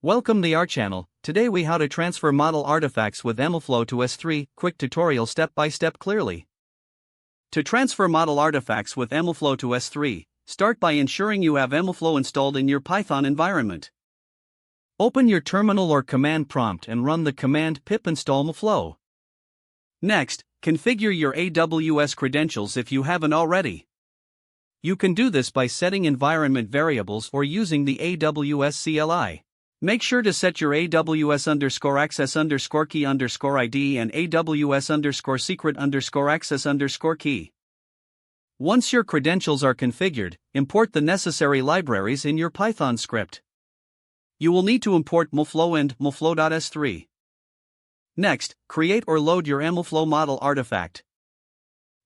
Welcome to our channel. Today we how to transfer model artifacts with MLflow to S3, quick tutorial step by step clearly. To transfer model artifacts with MLflow to S3, start by ensuring you have MLflow installed in your Python environment. Open your terminal or command prompt and run the command pip install MLflow. Next, configure your AWS credentials if you haven't already. You can do this by setting environment variables or using the AWS CLI. Make sure to set your AWS_access_key_ID and AWS_secret_access_key. Once your credentials are configured, import the necessary libraries in your Python script. You will need to import MLflow and MLflow.s3. Next, create or load your MLflow model artifact.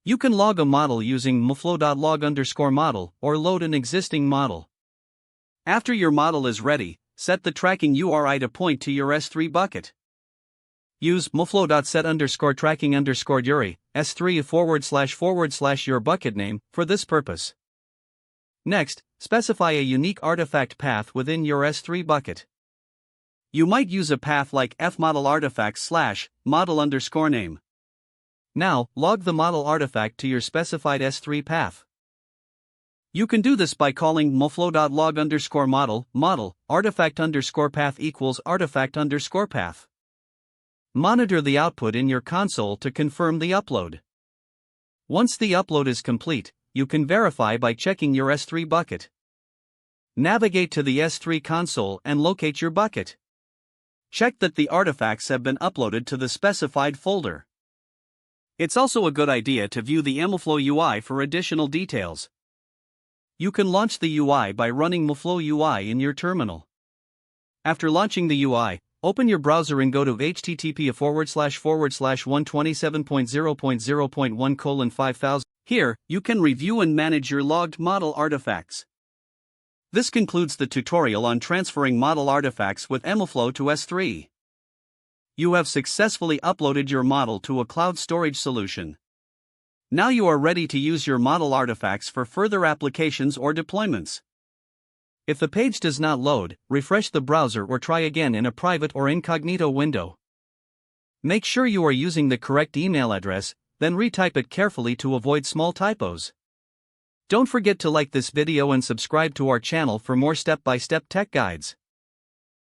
You can log a model using MLflow.log_model or load an existing model. After your model is ready, set the tracking URI to point to your S3 bucket. Use MLflow.set_tracking_URI, S3 / your bucket name, for this purpose. Next, specify a unique artifact path within your S3 bucket. You might use a path like fModel_artifact/model_name. Now, log the model artifact to your specified S3 path. You can do this by calling MLflow.log_model, model, artifact_path equals artifact_path. Monitor the output in your console to confirm the upload. Once the upload is complete, you can verify by checking your S3 bucket. Navigate to the S3 console and locate your bucket. Check that the artifacts have been uploaded to the specified folder. It's also a good idea to view the MLflow UI for additional details. You can launch the UI by running MLflow UI in your terminal. After launching the UI, open your browser and go to http://127.0.0.1:5000. Here, you can review and manage your logged model artifacts. This concludes the tutorial on transferring model artifacts with MLflow to S3. You have successfully uploaded your model to a cloud storage solution. Now you are ready to use your model artifacts for further applications or deployments. If the page does not load, refresh the browser or try again in a private or incognito window. Make sure you are using the correct email address, then retype it carefully to avoid small typos. Don't forget to like this video and subscribe to our channel for more step-by-step tech guides.